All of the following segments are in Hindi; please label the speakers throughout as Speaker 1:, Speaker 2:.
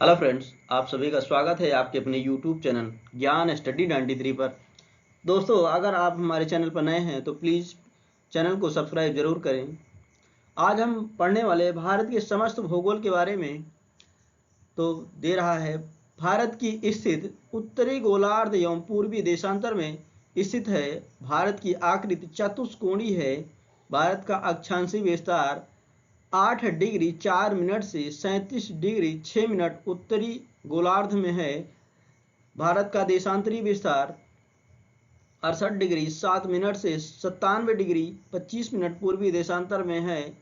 Speaker 1: हेलो फ्रेंड्स, आप सभी का स्वागत है आपके अपने यूट्यूब चैनल ज्ञान स्टडी 93 पर। दोस्तों, अगर आप हमारे चैनल पर नए हैं तो प्लीज़ चैनल को सब्सक्राइब जरूर करें। आज हम पढ़ने वाले भारत के समस्त भूगोल के बारे में तो दे रहा है। भारत की स्थिति उत्तरी गोलार्ध एवं पूर्वी देशांतर में स्थित है। भारत की आकृति चतुष्कोणीय है। भारत का अक्षांशीय विस्तार 8 डिग्री 4 मिनट से 37 डिग्री 6 मिनट उत्तरी गोलार्ध में है। भारत का देशांतरी विस्तार 68 डिग्री 7 मिनट से 97 डिग्री 25 मिनट पूर्वी देशांतर में है।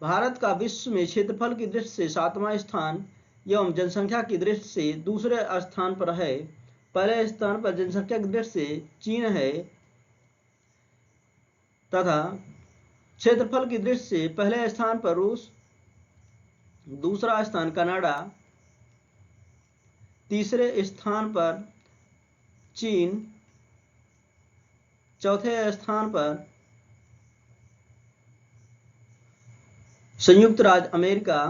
Speaker 1: भारत का विश्व में क्षेत्रफल की दृष्टि से 7वां स्थान एवं जनसंख्या की दृष्टि से दूसरे स्थान पर है। पहले स्थान पर जनसंख्या की दृष्टि से चीन है तथा क्षेत्रफल की दृष्टि से पहले स्थान पर रूस, दूसरा स्थान कनाडा, तीसरे स्थान पर चीन, चौथे स्थान पर संयुक्त राज्य अमेरिका,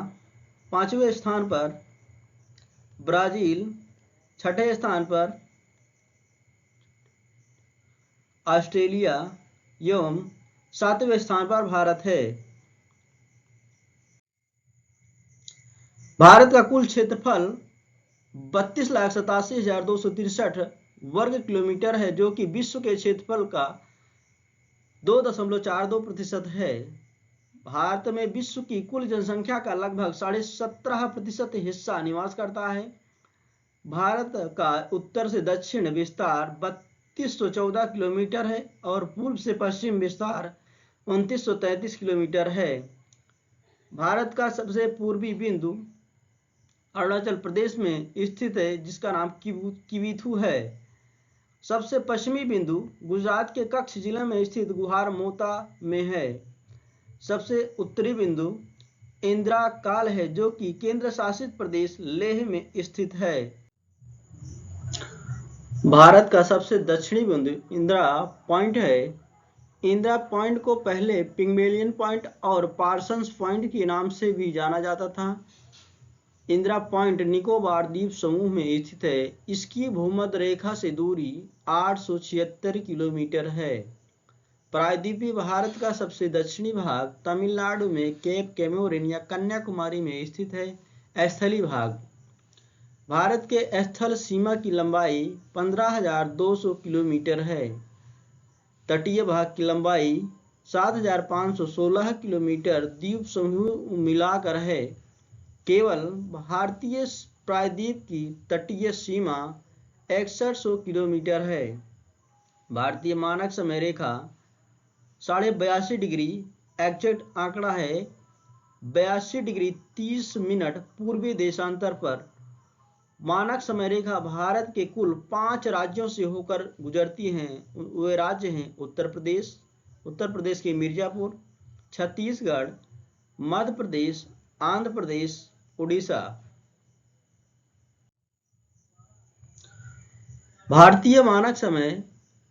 Speaker 1: पांचवें स्थान पर ब्राजील, छठे स्थान पर ऑस्ट्रेलिया एवं सातवें स्थान पर भारत है। भारत का कुल क्षेत्रफल 32,87,263 वर्ग किलोमीटर है, जो कि विश्व के क्षेत्रफल का 2.42% है। भारत में विश्व की कुल जनसंख्या का लगभग 17.5% हिस्सा निवास करता है। भारत का उत्तर से दक्षिण विस्तार 3214 किलोमीटर है और पूर्व से पश्चिम विस्तार 2933 किलोमीटर है। भारत का सबसे पूर्वी बिंदु अरुणाचल प्रदेश में स्थित है, जिसका नाम किवीथू है। सबसे पश्चिमी बिंदु गुजरात के कच्छ जिले में स्थित गुहार मोता में है। सबसे उत्तरी बिंदु इंदिरा काल है, जो कि केंद्र शासित प्रदेश लेह में स्थित है। भारत का सबसे दक्षिणी बिंदु इंदिरा पॉइंट है। इंदिरा पॉइंट को पहले पिग्मेलियन पॉइंट और पार्सन्स पॉइंट के नाम से भी जाना जाता था। इंदिरा पॉइंट निकोबार द्वीप समूह में स्थित है। इसकी भूमध्य रेखा से दूरी 876 किलोमीटर है। प्रायद्वीपीय भारत का सबसे दक्षिणी भाग तमिलनाडु में केप कैमोरिन या कन्याकुमारी में स्थित है। स्थलीय भाग भारत के स्थल सीमा की लंबाई 15,200 किलोमीटर है। तटीय भाग की लंबाई 7,516 किलोमीटर द्वीप समूह मिलाकर है। केवल भारतीय प्रायद्वीप की तटीय सीमा 6100 किलोमीटर है। भारतीय मानक समय रेखा 82.5 डिग्री एग्जैक्ट आंकड़ा है 82 डिग्री 30 मिनट पूर्वी देशांतर पर। मानक समय रेखा भारत के कुल 5 राज्यों से होकर गुजरती हैं। वे राज्य हैं उत्तर प्रदेश के मिर्जापुर, छत्तीसगढ़, मध्य प्रदेश, आंध्र प्रदेश, उड़ीसा। भारतीय मानक समय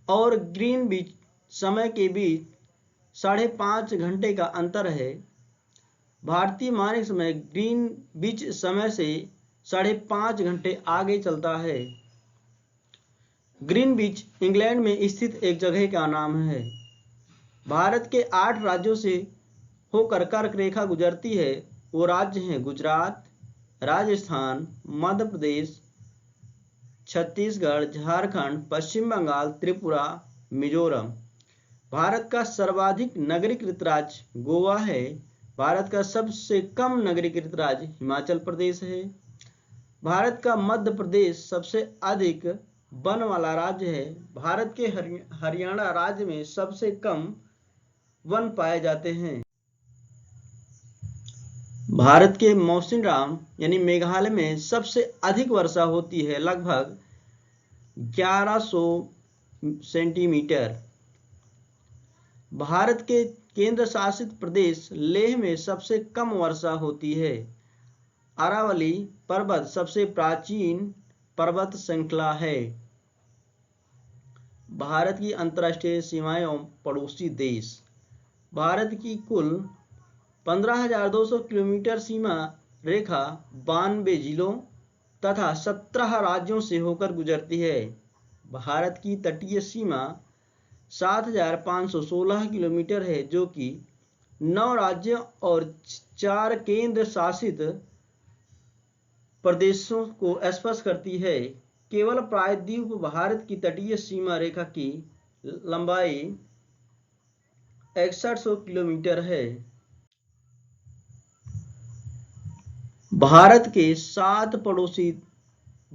Speaker 1: और ग्रीनविच समय के बीच 5.5 घंटे का अंतर है। भारतीय मानक समय ग्रीनविच समय से 5.5 घंटे आगे चलता है। ग्रीनविच इंग्लैंड में स्थित एक जगह का नाम है। भारत के 8 राज्यों से होकर कर्क रेखा गुजरती है। वो राज्य हैं गुजरात, राजस्थान, मध्य प्रदेश, छत्तीसगढ़, झारखंड, पश्चिम बंगाल, त्रिपुरा, मिजोरम। भारत का सर्वाधिक नगरीकृत राज्य गोवा है। भारत का सबसे कम नगरीकृत राज्य हिमाचल प्रदेश है। भारत का मध्य प्रदेश सबसे अधिक वन वाला राज्य है। भारत के हरियाणा राज्य में सबसे कम वन पाए जाते हैं। भारत के मौसिनराम यानी मेघालय में सबसे अधिक वर्षा होती है, लगभग 1100 सेंटीमीटर। भारत के केंद्र शासित प्रदेश लेह में सबसे कम वर्षा होती है। अरावली पर्वत सबसे प्राचीन पर्वत श्रृंखला है। भारत की अंतर्राष्ट्रीय सीमाएं एवं पड़ोसी देश। भारत की कुल 15,200 किलोमीटर सीमा रेखा 92 जिलों तथा 17 राज्यों से होकर गुजरती है। भारत की तटीय सीमा 7,516 किलोमीटर है, जो कि 9 राज्यों और 4 केंद्र शासित प्रदेशों को स्पर्श करती है। केवल प्रायद्वीप भारत की तटीय सीमा रेखा की लंबाई 6100 किलोमीटर है। भारत के 7 पड़ोसी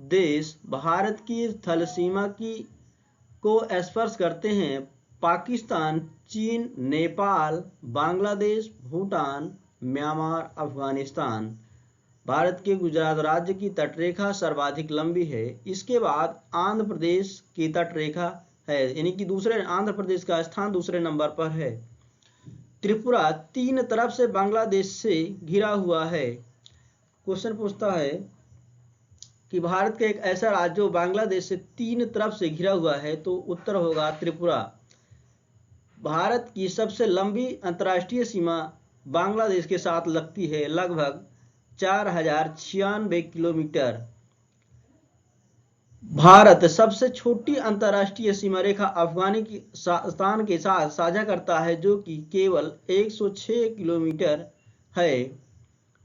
Speaker 1: देश भारत की थल सीमा को स्पर्श करते हैं। पाकिस्तान, चीन, नेपाल, बांग्लादेश, भूटान, म्यांमार, अफगानिस्तान। भारत के गुजरात राज्य की तटरेखा सर्वाधिक लंबी है। इसके बाद आंध्र प्रदेश की तटरेखा है, यानी कि आंध्र प्रदेश का स्थान दूसरे नंबर पर है। त्रिपुरा 3 तरफ से बांग्लादेश से घिरा हुआ है। क्वेश्चन पूछता है कि भारत का एक ऐसा राज्य जो बांग्लादेश से 3 तरफ से घिरा हुआ है, तो उत्तर होगा त्रिपुरा। भारत की सबसे लंबी अंतर्राष्ट्रीय सीमा बांग्लादेश के साथ लगती है, लगभग 4096 किलोमीटर। भारत सबसे छोटी अंतर्राष्ट्रीय सीमा रेखा अफगानिस्तान के साथ साझा करता है, जो कि केवल 106 किलोमीटर है।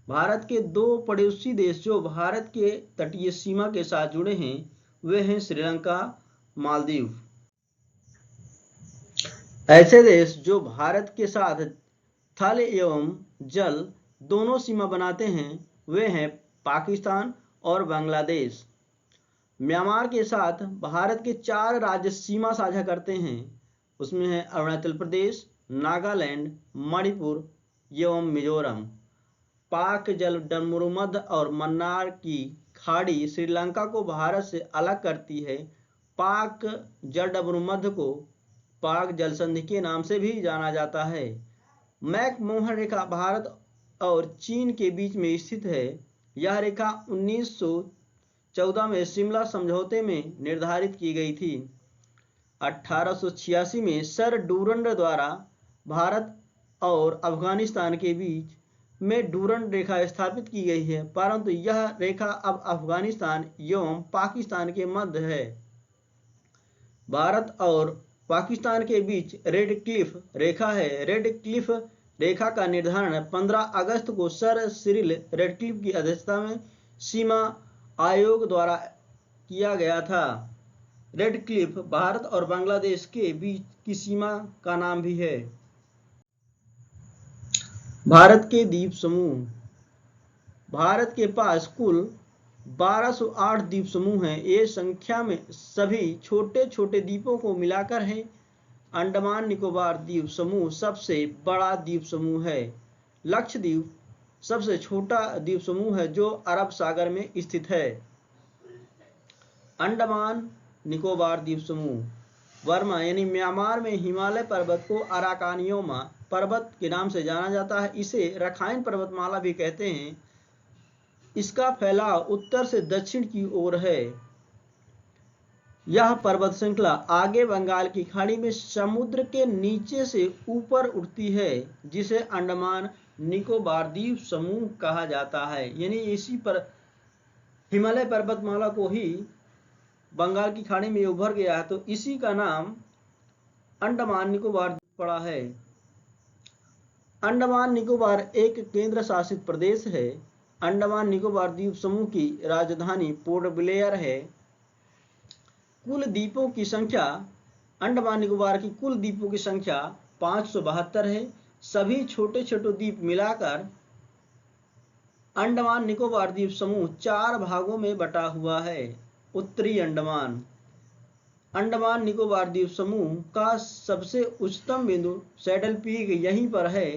Speaker 1: भारत के 2 पड़ोसी देश जो भारत के तटीय सीमा के साथ जुड़े हैं, वे हैं श्रीलंका, मालदीव। ऐसे देश जो भारत के साथ थल एवं जल दोनों सीमा बनाते हैं, वे हैं पाकिस्तान और बांग्लादेश। म्यांमार के साथ भारत के 4 राज्य सीमा साझा करते हैं। उसमें है अरुणाचल प्रदेश, नागालैंड, मणिपुर एवं मिजोरम। पाक जलडमरूमध्य और मन्नार की खाड़ी श्रीलंका को भारत से अलग करती है। पाक जलडमरूमध्य को पाक जल संधि के नाम से भी जाना जाता है। मैकमोहन रेखा भारत और चीन के बीच में स्थित है। यह रेखा 1914 में शिमला समझौते में निर्धारित की गई थी। 1886 में सर डूरंड द्वारा भारत और अफगानिस्तान के बीच में डूरंड रेखा स्थापित की गई है, परंतु यह रेखा अब अफगानिस्तान एवं पाकिस्तान के मध्य है। भारत और पाकिस्तान के बीच रेड क्लिफ रेखा है। रेड क्लिफ रेखा का निर्धारण 15 अगस्त को सर सिरिल रेडक्लिफ की अध्यक्षता में सीमा आयोग द्वारा किया गया था। रेड क्लिफ भारत और बांग्लादेश के बीच की सीमा का नाम भी है। भारत के द्वीप समूह। भारत के पास कुल 1208 द्वीप समूह हैं। ये संख्या में सभी छोटे छोटे द्वीपों को मिलाकर हैं। अंडमान निकोबार द्वीप समूह सबसे बड़ा द्वीप समूह है। लक्षद्वीप सबसे छोटा द्वीप समूह है जो अरब सागर में स्थित है। अंडमान निकोबार द्वीप समूह बर्मा यानी म्यांमार में हिमालय पर्वत को अराकानियोमा पर्वत के नाम से जाना जाता है। इसे रखाइन पर्वतमाला भी कहते हैं। इसका फैलाव उत्तर से दक्षिण की ओर है। यह पर्वत श्रृंखला आगे बंगाल की खाड़ी में समुद्र के नीचे से ऊपर उठती है, जिसे अंडमान निकोबार द्वीप समूह कहा जाता है। यानी इसी पर हिमालय पर्वतमाला को ही बंगाल की खाड़ी में उभर गया है, तो इसी का नाम अंडमान निकोबार पड़ा है। अंडमान निकोबार एक केंद्र शासित प्रदेश है। अंडमान निकोबार द्वीप समूह की राजधानी पोर्ट ब्लेयर है। कुल द्वीपों की संख्या अंडमान निकोबार की कुल द्वीपों की संख्या 572 है। सभी छोटे छोटे द्वीप मिलाकर अंडमान निकोबार द्वीप समूह 4 भागों में बटा हुआ है। उत्तरी अंडमान। अंडमान निकोबार द्वीप समूह का सबसे उच्चतम बिंदु सैडल पीक यहीं पर है,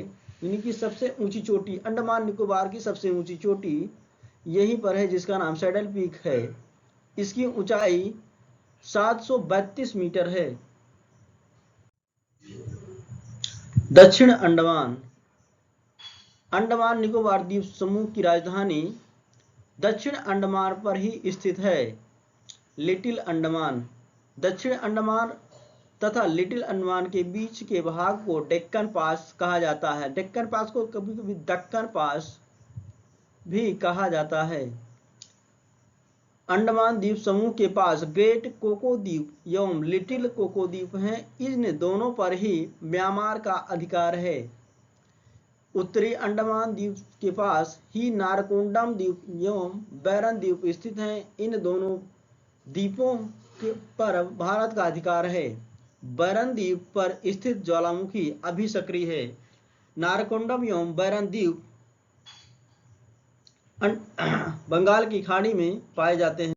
Speaker 1: यानी कि सबसे ऊंची चोटी अंडमान निकोबार की सबसे ऊंची चोटी यहीं पर है, जिसका नाम सैडल पीक है। इसकी ऊंचाई 732 मीटर है। दक्षिण अंडमान। अंडमान निकोबार द्वीप समूह की राजधानी दक्षिण अंडमान पर ही स्थित है। लिटिल अंडमान। दक्षिण अंडमान तथा लिटिल अंडमान के बीच के भाग को डेक्कन पास कहा जाता है। डेक्कन पास को कभी कभी दक्कन पास भी कहा जाता है। अंडमान द्वीप समूह के पास ग्रेट कोको द्वीप एवं लिटिल कोको द्वीप हैं। इन दोनों पर ही म्यांमार का अधिकार है। उत्तरी अंडमान द्वीप के पास ही नारकोंडम द्वीप एवं बैरन द्वीप स्थित हैं। इन दोनों द्वीपों पर भारत का अधिकार है। बैरन द्वीप पर स्थित ज्वालामुखी अभी सक्रिय है। नारकोंडम एवं बैरन द्वीप बंगाल की खाड़ी में पाए जाते हैं।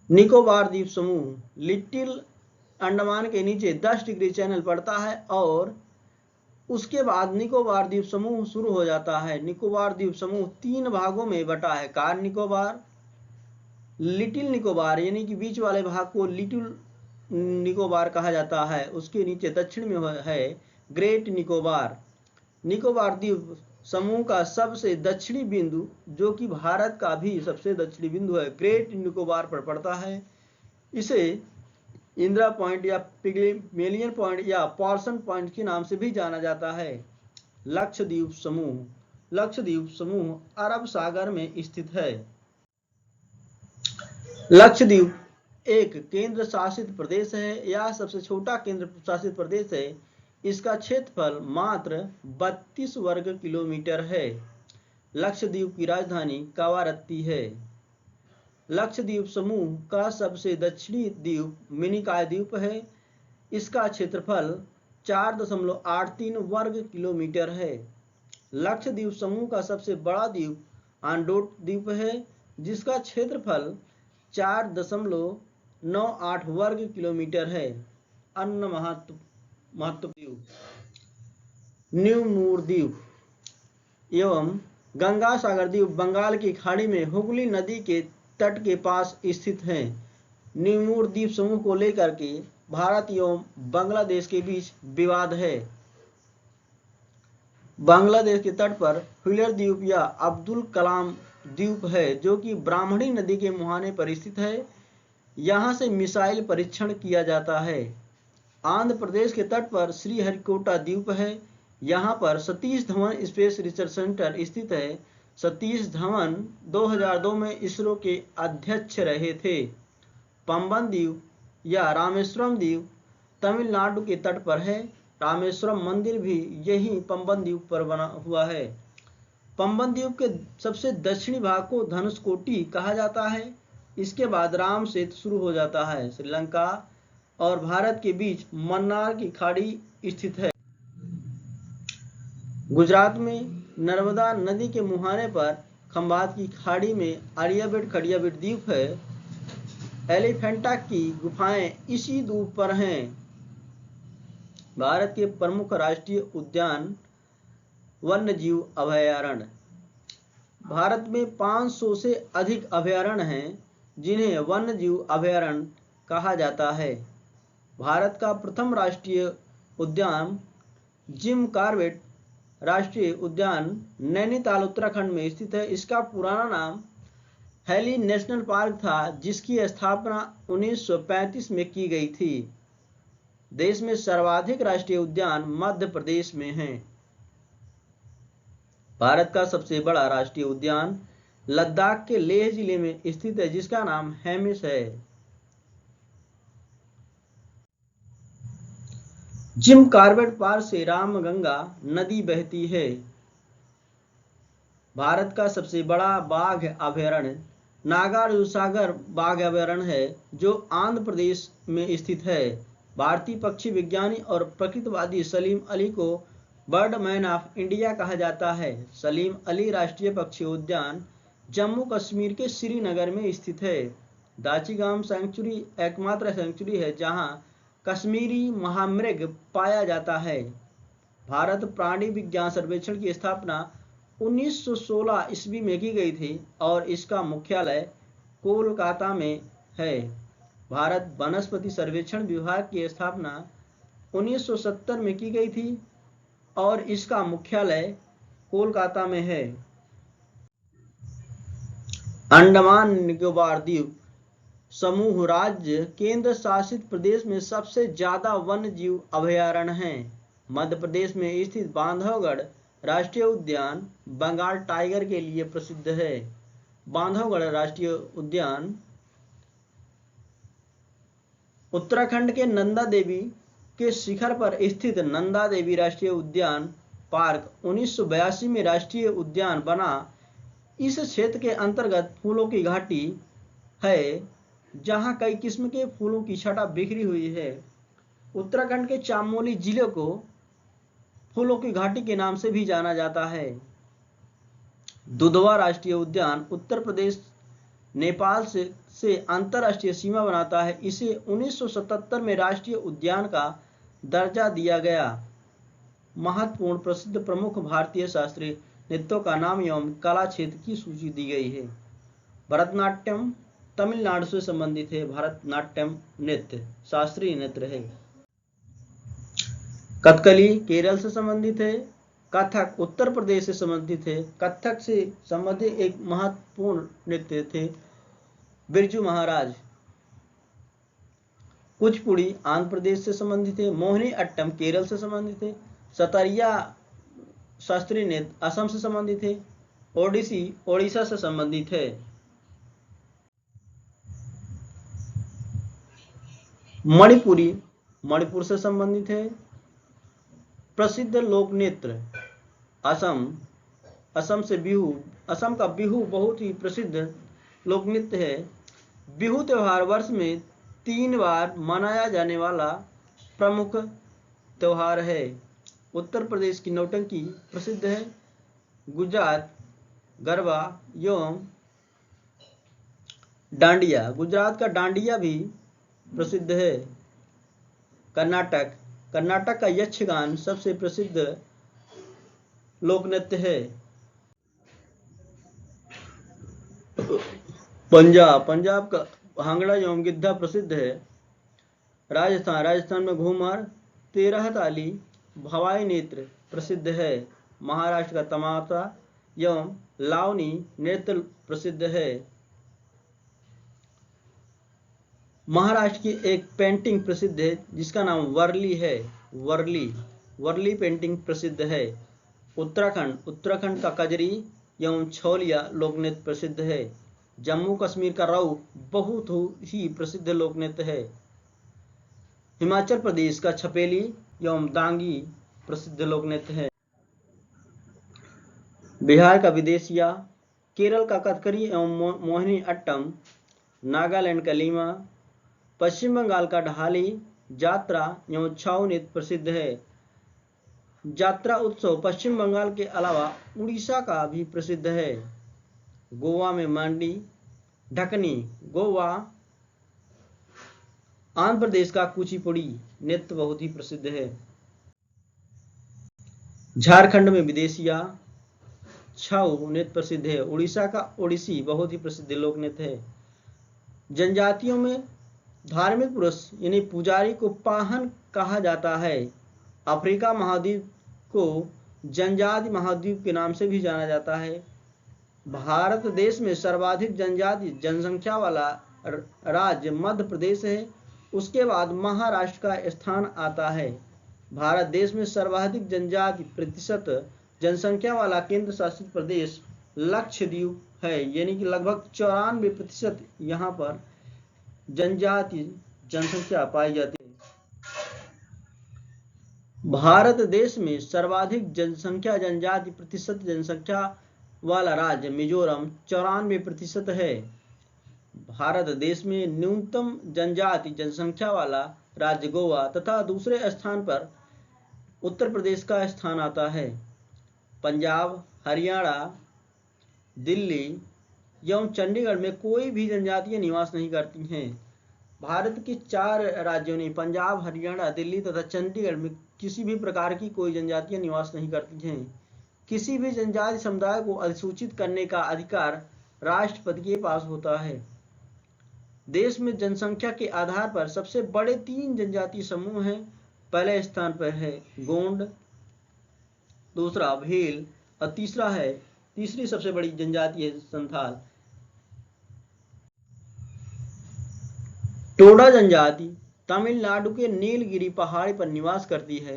Speaker 1: निकोबार द्वीप समूह लिटिल अंडमान के नीचे 10 डिग्री चैनल पड़ता है और उसके बाद निकोबार द्वीप समूह शुरू हो जाता है। निकोबार द्वीप समूह 3 भागों में बटा है। कार निकोबार, लिटिल निकोबार यानी कि बीच वाले भाग को लिटिल निकोबार कहा जाता है। उसके नीचे दक्षिण में है ग्रेट निकोबार। निकोबार द्वीप समूह का सबसे दक्षिणी बिंदु, जो कि भारत का भी सबसे दक्षिणी बिंदु है, ग्रेट निकोबार पर पड़ता है। इसे इंदिरा पॉइंट या पिग्मेलियन पॉइंट या पार्सन पॉइंट के नाम से भी जाना जाता है। लक्षद्वीप समूह। लक्षद्वीप समूह अरब सागर में स्थित है। लक्षद्वीप एक केंद्र शासित प्रदेश है। यह सबसे छोटा केंद्र शासित प्रदेश है। इसका क्षेत्रफल मात्र 32 वर्ग किलोमीटर है। लक्षद्वीप की राजधानी कावारत्ती है। लक्षद्वीप समूह का सबसे दक्षिणी द्वीप मिनिकॉय द्वीप है। इसका क्षेत्रफल 4.83 वर्ग किलोमीटर है। लक्षद्वीप समूह का सबसे बड़ा द्वीप आंडोट द्वीप है, जिसका क्षेत्रफल 4.98 वर्ग किलोमीटर है। अन्य महत्व द्वीप न्यू मूर द्वीप एवं गंगा सागर द्वीप बंगाल की खाड़ी में हुगली नदी के तट के पास स्थित हैं। न्यू मूर द्वीप समूह को लेकर के भारत एवं बांग्लादेश के बीच विवाद है। बांग्लादेश के तट पर व्हीलर द्वीप या अब्दुल कलाम द्वीप है, जो कि ब्राह्मणी नदी के मुहाने पर स्थित है। यहां से मिसाइल परीक्षण किया जाता है। आंध्र प्रदेश के तट पर श्रीहरिकोटा द्वीप है। यहां पर Satish Dhawan space research centre स्थित है। सतीश धवन 2002 में इसरो के अध्यक्ष रहे थे। पंबन द्वीप या रामेश्वरम द्वीप तमिलनाडु के तट पर है। रामेश्वरम मंदिर भी यही पंबन द्वीप पर बना हुआ है। पंबन द्वीप के सबसे दक्षिणी भाग को धनुषकोटी कहा जाता है। इसके बाद राम सेतु शुरू हो जाता है। श्रीलंका और भारत के बीच मन्नार की खाड़ी स्थित है। गुजरात में नर्मदा नदी के मुहाने पर खंभात की खाड़ी में आर्यभट्ट खड़ियाभट्ट द्वीप है। एलिफेंटा की गुफाएं इसी द्वीप पर हैं। भारत के प्रमुख राष्ट्रीय उद्यान वन्यजीव अभयारण्य। भारत में 500 से अधिक अभयारण्य हैं, जिन्हें वन्यजीव अभयारण्य कहा जाता है। भारत का प्रथम राष्ट्रीय उद्यान जिम कॉर्बेट राष्ट्रीय उद्यान नैनीताल उत्तराखंड में स्थित है। इसका पुराना नाम हैली नेशनल पार्क था, जिसकी स्थापना 1935 में की गई थी। देश में सर्वाधिक राष्ट्रीय उद्यान मध्य प्रदेश में हैं। भारत का सबसे बड़ा राष्ट्रीय उद्यान लद्दाख के लेह जिले में स्थित है, जिसका नाम हेमिस है। जिम कॉर्बेट पार्क से रामगंगा नदी बहती है। भारत का सबसे बड़ा बाघ अभयारण्य नागार्जुन सागर बाघ अभयारण्य है, जो आंध्र प्रदेश में स्थित है। भारतीय पक्षी विज्ञानी और प्रकृतिवादी सलीम अली को बर्डमैन ऑफ इंडिया कहा जाता है। सलीम अली राष्ट्रीय पक्षी उद्यान जम्मू कश्मीर के श्रीनगर में स्थित है। दाचीगाम सैंक्चुरी एकमात्र सैंक्चुरी है जहां कश्मीरी महामृग पाया जाता है। भारत प्राणी विज्ञान सर्वेक्षण की स्थापना 1916 ईस्वी में की गई थी और इसका मुख्यालय कोलकाता में है। भारत वनस्पति सर्वेक्षण विभाग की स्थापना 1970 में की गई थी और इसका मुख्यालय कोलकाता में है। अंडमान निकोबार द्वीप समूह राज्य केंद्र शासित प्रदेश में सबसे ज्यादा वन्य जीव अभयारण्य हैं। मध्य प्रदेश में स्थित बांधवगढ़ राष्ट्रीय उद्यान बंगाल टाइगर के लिए प्रसिद्ध है। बांधवगढ़ राष्ट्रीय उद्यान उत्तराखंड के नंदा देवी के शिखर पर स्थित नंदा देवी राष्ट्रीय उद्यान पार्क 1982 में राष्ट्रीय उद्यान बना। इस क्षेत्र के अंतर्गत फूलों की घाटी है जहां कई किस्म के फूलों की छटा बिखरी हुई है। उत्तराखंड के चमोली जिले को फूलों की घाटी के नाम से भी जाना जाता है। दुधवा राष्ट्रीय उद्यान उत्तर प्रदेश नेपाल से अंतरराष्ट्रीय सीमा बनाता है। इसे 1977 में राष्ट्रीय उद्यान का दर्जा दिया गया। महत्वपूर्ण प्रसिद्ध प्रमुख भारतीय शास्त्रीय नृत्यों का नाम एवं कला क्षेत्र की सूची दी गई है। भरतनाट्यम तमिलनाडु से संबंधित है। भरतनाट्यम नृत्य शास्त्रीय नृत्य है। कथकली केरल से संबंधित है। कथक उत्तर प्रदेश से संबंधित है। कथक से संबंधित एक महत्वपूर्ण नृत्य थे बिरजू महाराज। कुचिपुड़ी आंध्र प्रदेश से संबंधित है। मोहिनी अट्टम केरल से संबंधित है। सतरिया शास्त्रीय नृत्य असम से संबंधित है। ओडिसी ओडिशा से संबंधित है। मणिपुरी मणिपुर से संबंधित है। प्रसिद्ध लोक नृत्य असम से बिहू। असम का बिहू बहुत ही प्रसिद्ध लोक नृत्य है। बिहू त्योहार वर्ष में 3 बार मनाया जाने वाला प्रमुख त्योहार है। उत्तर प्रदेश की नौटंकी प्रसिद्ध है। गुजरात गरबा एवं डांडिया गुजरात का डांडिया भी प्रसिद्ध है। कर्नाटक का यक्षगान सबसे प्रसिद्ध लोक नृत्य है। पंजाब का भांगड़ा एवं गिद्धा प्रसिद्ध है। राजस्थान में घूमर 13 ताली भवाई नृत्य प्रसिद्ध है। महाराष्ट्र का तमाशा एवं लावनी नृत्य प्रसिद्ध है। महाराष्ट्र की एक पेंटिंग प्रसिद्ध है जिसका नाम वर्ली है। वर्ली पेंटिंग प्रसिद्ध है। उत्तराखंड का कजरी एवं छोलिया लोक नृत्य प्रसिद्ध है। जम्मू कश्मीर का राउ बहुत ही प्रसिद्ध लोक नृत्य है। हिमाचल प्रदेश का छपेली एवं दांगी प्रसिद्ध लोक नृत्य है। बिहार का विदेशिया, केरल का कथकली एवं मोहिनी अट्टम, नागालैंड का लीमा, पश्चिम बंगाल का ढाली यात्रा एवं छाऊ नृत्य प्रसिद्ध है। यात्रा उत्सव पश्चिम बंगाल के अलावा उड़ीसा का भी प्रसिद्ध है। गोवा में मांडी ढकनी, गोवा आंध्र प्रदेश का कुचिपुड़ी नृत्य बहुत ही प्रसिद्ध है। झारखंड में विदेशिया छाऊ नृत्य प्रसिद्ध है। उड़ीसा का ओडिसी बहुत ही प्रसिद्ध लोक नृत्य है। जनजातियों में धार्मिक पुरुष यानी पुजारी को पाहन कहा जाता है। अफ्रीका महाद्वीप को जनजाति महाद्वीप के नाम से भी जाना जाता है। भारत देश में सर्वाधिक जनजाति जनसंख्या वाला राज्य मध्य प्रदेश है। उसके बाद महाराष्ट्र का स्थान आता है। भारत देश में सर्वाधिक जनजाति प्रतिशत जनसंख्या वाला केंद्र शासित प्रदेश लक्षद्वीप है, यानी कि लगभग 94% यहाँ पर जनजाति जनसंख्या पाई जाती है। भारत देश में सर्वाधिक जनसंख्या जनजाति प्रतिशत जनसंख्या वाला राज्य मिजोरम 94% है। भारत देश में न्यूनतम जनजाति जनसंख्या वाला राज्य गोवा तथा दूसरे स्थान पर उत्तर प्रदेश का स्थान आता है। पंजाब, हरियाणा, दिल्ली एवं चंडीगढ़ में कोई भी जनजातियां निवास नहीं करती हैं। भारत के 4 राज्यों ने पंजाब, हरियाणा, दिल्ली तथा चंडीगढ़ में किसी भी प्रकार की कोई जनजातियां निवास नहीं करती हैं। किसी भी जनजाति समुदाय को अधिसूचित करने का अधिकार राष्ट्रपति के पास होता है। देश में जनसंख्या के आधार पर सबसे बड़े 3 जनजातीय समूह हैं। पहले स्थान पर है गोंड, दूसरा भील और तीसरी सबसे बड़ी जनजाति है संथाल। टोडा जनजाति तमिलनाडु के नीलगिरी पहाड़ी पर निवास करती है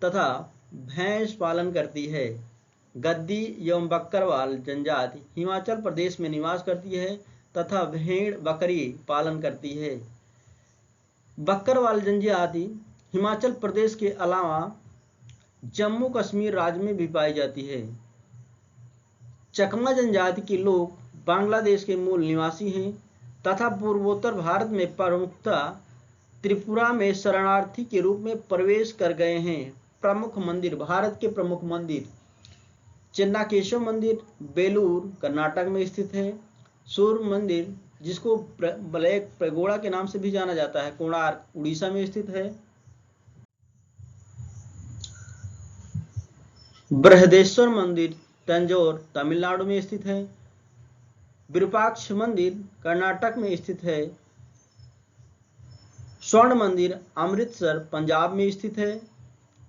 Speaker 1: तथा भैंस पालन करती है। गद्दी एवं बकरवाल जनजाति हिमाचल प्रदेश में निवास करती है तथा भेड़ बकरी पालन करती है। बकरवाल जनजाति हिमाचल प्रदेश के अलावा जम्मू कश्मीर राज्य में भी पाई जाती है। चकमा जनजाति के लोग बांग्लादेश के मूल निवासी हैं तथा पूर्वोत्तर भारत में प्रमुखतः त्रिपुरा में शरणार्थी के रूप में प्रवेश कर गए हैं। प्रमुख मंदिर, भारत के प्रमुख मंदिर, चेन्नाकेशव मंदिर बेलूर कर्नाटक में स्थित है। सूर्य मंदिर जिसको ब्लैक पैगोडा के नाम से भी जाना जाता है, कोणार्क उड़ीसा में स्थित है। बृहदेश्वर मंदिर तंजौर तमिलनाडु में स्थित है। विरूपाक्ष मंदिर कर्नाटक में स्थित है। स्वर्ण मंदिर अमृतसर पंजाब में स्थित है।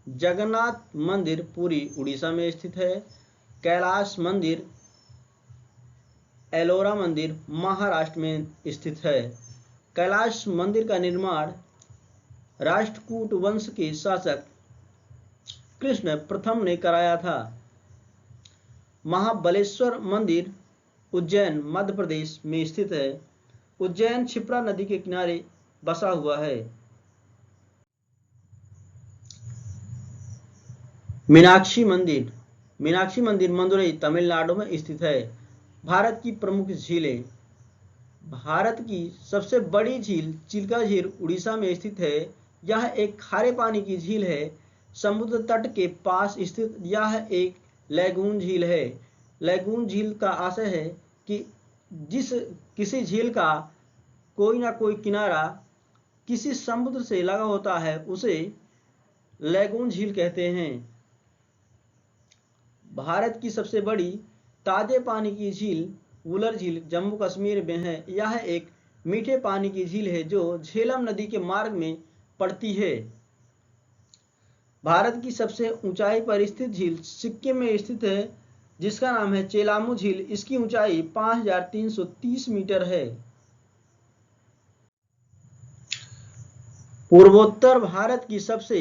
Speaker 1: जगन्नाथ मंदिर पुरी उड़ीसा में स्थित है। कैलाश मंदिर एलोरा मंदिर महाराष्ट्र में स्थित है। कैलाश मंदिर का निर्माण राष्ट्रकूट वंश के शासक कृष्ण प्रथम ने कराया था। महाबलेश्वर मंदिर उज्जैन मध्य प्रदेश में स्थित है। उज्जैन क्षिप्रा नदी के किनारे बसा हुआ है। मीनाक्षी मंदिर मदुरई तमिलनाडु में स्थित है। भारत की प्रमुख झीलें, भारत की सबसे बड़ी झील चिल्का झील उड़ीसा में स्थित है। यह एक खारे पानी की झील है। समुद्र तट के पास स्थित यह एक लैगून झील है। लैगून झील का आशय है कि किसी झील का कोई ना कोई किनारा किसी समुद्र से लगा होता है, उसे लैगून झील कहते हैं। भारत की सबसे बड़ी ताजे पानी की झील वुलर झील जम्मू कश्मीर में है। यह एक मीठे पानी की झील है जो झेलम नदी के मार्ग में पड़ती है। भारत की सबसे ऊंचाई पर स्थित झील सिक्किम में स्थित है जिसका नाम है चेलामू झील। इसकी ऊंचाई 5330 मीटर है। पूर्वोत्तर भारत की सबसे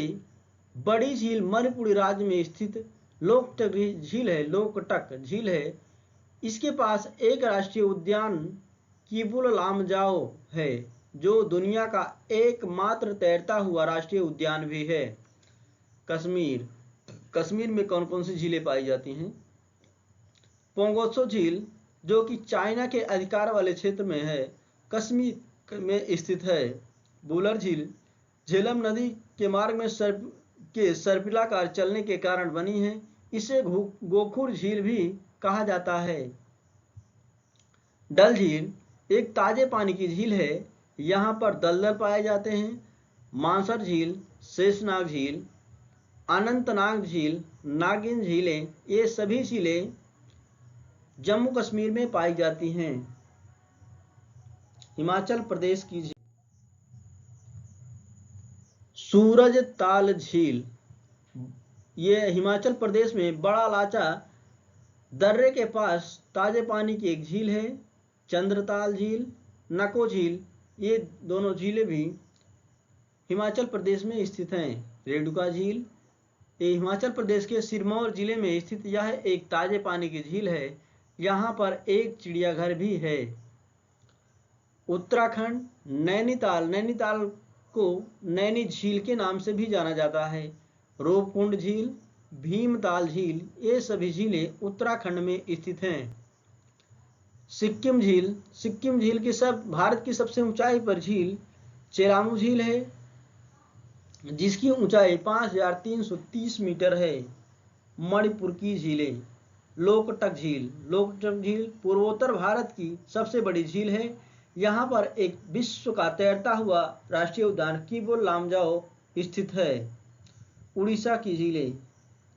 Speaker 1: बड़ी झील मणिपुर राज्य में स्थित लोकटक झील है। इसके पास एक राष्ट्रीय उद्यान किबुल लामजाओ है जो दुनिया का एकमात्र तैरता हुआ राष्ट्रीय उद्यान भी है। कश्मीर में कौन कौन सी झीलें पाई जाती हैं? पोंगोत्सो झील जो कि चाइना के अधिकार वाले क्षेत्र में है, कश्मीर में स्थित है। वुलर झील झेलम नदी के मार्ग में सर्पिलाकार चलने के कारण बनी है। इसे गोखुर झील भी कहा जाता है। डल झील एक ताजे पानी की झील है। यहाँ पर दलदल पाए जाते हैं। मानसर झील, शेषनाग झील, अनंतनाग झील, नागिन झीलें, ये सभी झीलें जम्मू कश्मीर में पाई जाती हैं। हिमाचल प्रदेश की झील सूरज ताल झील, ये हिमाचल प्रदेश में बड़ा लाचा दर्रे के पास ताजे पानी की एक झील है। चंद्रताल झील, नको झील, ये दोनों झीलें भी हिमाचल प्रदेश में स्थित हैं। रेणुका झील ये हिमाचल प्रदेश के सिरमौर जिले में स्थित यह एक ताजे पानी की झील है। यहाँ पर एक चिड़ियाघर भी है। उत्तराखंड नैनीताल को नैनी झील के नाम से भी जाना जाता है। रूपकुंड झील, भीमताल झील, ये सभी झीलें उत्तराखंड में स्थित हैं। सिक्किम झील की भारत की सबसे ऊंचाई पर झील चेलामू झील है जिसकी ऊंचाई 5330 मीटर है। मणिपुर की झीलें, लोकटक झील पूर्वोत्तर भारत की सबसे बड़ी झील है। यहाँ पर एक विश्व का तैरता हुआ राष्ट्रीय उद्यान किबुल लामजाओ स्थित है। उड़ीसा की झीलें,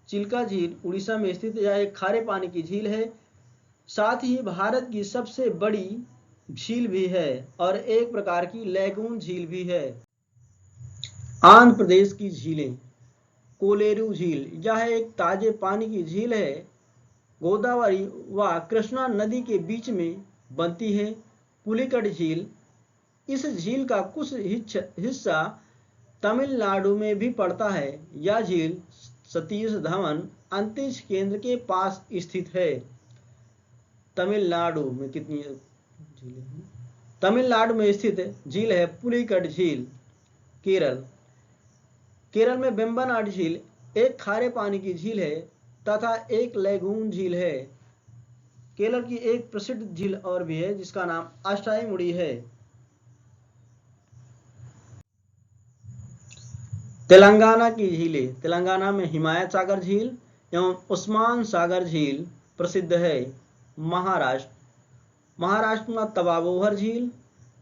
Speaker 1: चिल्का झील उड़ीसा में स्थित यह एक खारे पानी की झील है। साथ ही भारत की सबसे बड़ी झील भी है और एक प्रकार की लैगून झील भी है। आंध्र प्रदेश की झीलें, कोलेरू झील, यह एक ताजे पानी की झील है। गोदावरी व कृष्णा नदी के बीच में बनती है। पुलिकट झील, इस झील का कुछ हिस्सा तमिलनाडु में भी पड़ता है। यह झील सतीश धवन अंतरिक्ष केंद्र के पास स्थित है? तमिलनाडु में कितनी झीलें हैं? तमिलनाडु में स्थित झील है पुलिकट झील। केरल में वेम्बनाड झील एक खारे पानी की झील है तथा एक लैगून झील है। केरल की एक प्रसिद्ध झील और भी है जिसका नाम अष्टाईमुड़ी है। तेलंगाना की झीलें। तेलंगाना में हिमायत सागर झील एवं उस्मान सागर झील प्रसिद्ध है। महाराष्ट्र में तवा बोहर झील,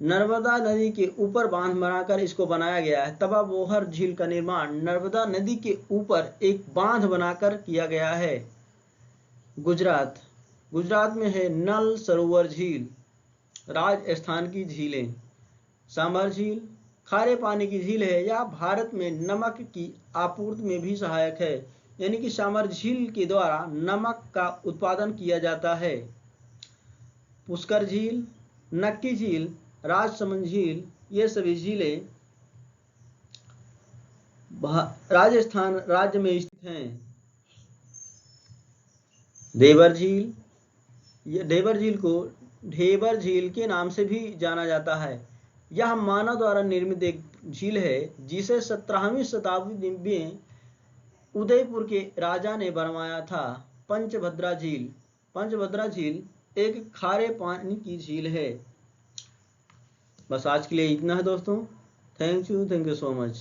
Speaker 1: नर्मदा नदी के ऊपर बांध बनाकर इसको बनाया गया है। तवा बोहर झील का निर्माण नर्मदा नदी के ऊपर एक बांध बनाकर किया गया है। गुजरात में है नल सरोवर झील। राजस्थान की झीलें। सांभर झील खारे पानी की झील है। यह भारत में नमक की आपूर्ति में भी सहायक है, यानी कि सांभर झील के द्वारा नमक का उत्पादन किया जाता है। पुष्कर झील, नक्की झील, राजसमंद झील, ये सभी झीलें राजस्थान राज्य में स्थित हैं। ढेबर झील, ढेबर झील को ढेबर झील के नाम से भी जाना जाता है। यह मानव द्वारा निर्मित एक झील है जिसे 17वीं शताब्दी में उदयपुर के राजा ने बनवाया था। पंचभद्रा झील एक खारे पानी की झील है। बस आज के लिए इतना है दोस्तों। Thank you so much.